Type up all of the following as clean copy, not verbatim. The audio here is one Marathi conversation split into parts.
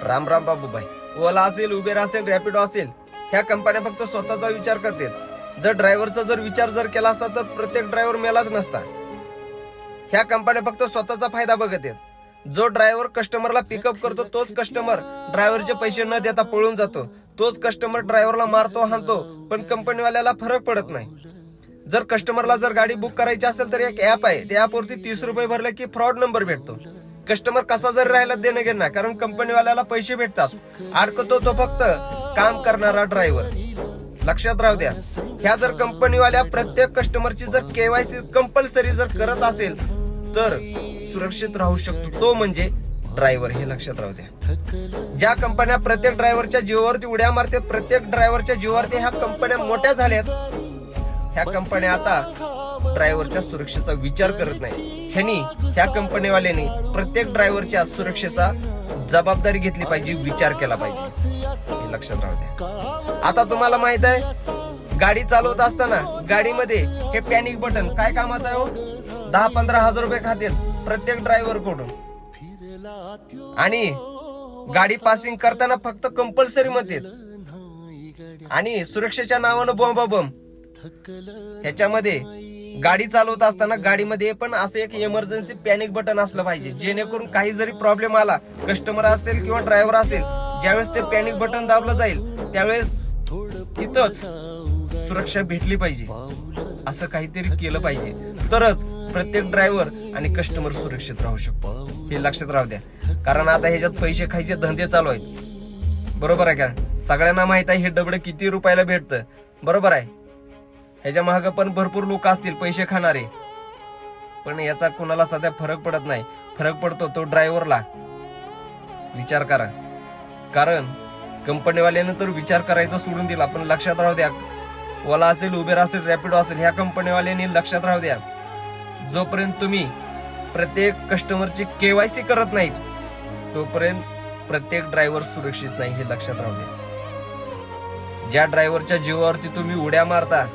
राम राम बाबूभाई. ओला असेल, उबेर असेल, रॅपिडो असेल, ह्या कंपन्या फक्त स्वतःचा विचार करतात. जर ड्रायव्हरचा विचार केला असता तर प्रत्येक ड्रायव्हर मेलाच नसता. ह्या कंपन्या फक्त स्वतःचा फायदा बघत आहेत. जो ड्रायव्हर कस्टमरला पिकअप करतो तोच कस्टमर ड्रायव्हरचे पैसे न देता पळून जातो. तोच कस्टमर ड्रायव्हरला मारतो, हाणतो, पण कंपनीवाल्याला फरक पडत नाही. जर कस्टमरला गाडी बुक करायची असेल तर एक ऍप आहे. त्या ऍपवरती 30 रुपये भरले की फ्रॉड नंबर भेटतो. कस्टमर कसा जर राहिला देणं घेणार, कारण कंपनीवाल्याला पैसे भेटतात. अडकतो तो फक्त काम करणारा ड्रायव्हर. लक्षात राहू द्या. ह्या कंपनीवाल्या प्रत्येक कस्टमरची केवायसी कंपल्सरी करत असेल तर सुरक्षित राहू शकतो तो म्हणजे ड्रायव्हर. हे लक्षात राहू द्या. ज्या कंपन्या प्रत्येक ड्रायव्हरच्या जीवावरती उड्या मारते, प्रत्येक ड्रायव्हरच्या जीवावरती ह्या कंपन्या मोठ्या झाल्यात. ह्या कंपन्या आता ड्रायव्हरच्या सुरक्षेचा विचार करत नाही. ह्या कंपनीवाल्यांनी प्रत्येक ड्रायव्हरच्या सुरक्षेचा जबाबदारी घेतली पाहिजे, विचार केला पाहिजे. हे लक्षात राहू द्या. आता तुम्हाला माहित आहे, गाडी चालवत असताना गाडीमध्ये हे पॅनिक बटन काय कामाचं आहे हो? 10-15 हजार रुपये खात्यात प्रत्येक ड्रायव्हर कडून. आणि गाडी पासिंग करताना फक्त कंपल्सरी म्हणतात. आणि सुरक्षेच्या नावानं बॉम्ब. ह्याच्यामध्ये गाडी चालवत असताना गाडीमध्ये पण असं एक इमर्जन्सी पॅनिक बटन असलं पाहिजे, जेणेकरून काही जरी प्रॉब्लेम आला, कस्टमर असेल किंवा ड्रायव्हर असेल, ज्यावेळेस ते पॅनिक बटन दाबलं जाईल त्यावेळेस तिथंच सुरक्षा भेटली पाहिजे. असं काहीतरी केलं पाहिजे, तरच प्रत्येक ड्रायव्हर आणि कस्टमर सुरक्षित राहू शकतो. हे लक्षात राहू द्या. कारण आता ह्याच्यात पैसे खायचे धंदे चालू आहेत. बरोबर आहे का? सगळ्यांना माहित आहे हे डबडं किती रुपयाला भेटतं. बरोबर आहे. ह्याच्या मागे पण भरपूर लोक असतील पैसे खाणारे, पण याचा कोणाला सध्या फरक पडत नाही. फरक पडतो तो ड्रायव्हरला. विचार करा. कारण कंपनीवाल्यानं तर विचार करायचा सोडून दिला. पण लक्षात राहू द्या, ओला असेल, उबेर असेल, रॅपिडो असेल, ह्या कंपनीवाल्यांनी लक्षात राहू द्या, जोपर्यंत तुम्ही प्रत्येक कस्टमरची केवायसी करत नाहीत तोपर्यंत प्रत्येक ड्रायव्हर सुरक्षित नाही. हे लक्षात राहू द्या. ज्या ड्रायव्हरच्या जीवावरती तुम्ही उड्या मारता,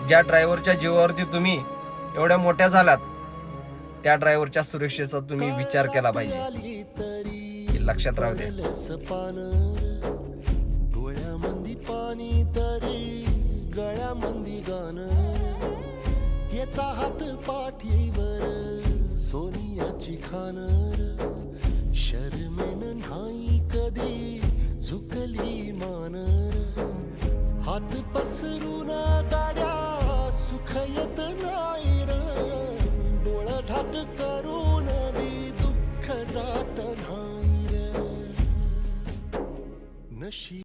ज्या ड्रायव्हरच्या जीवावरती तुम्ही एवढ्या मोठ्या झालात, त्या ड्रायव्हरच्या सुरक्षेचा तुम्ही विचार केला पाहिजे. हे लक्षात राहू द्या. डोळ्यामंदी पाणी तरी गळ्यामंदी गाणं, याचा हात पाठीवर सोनियाची खान, शर्मेन नाही कधी झुकली मान, हात पसरून गाड्या सुख येत नाही र, डोळा झाक करून बी दुःख जात नाही र. नशीब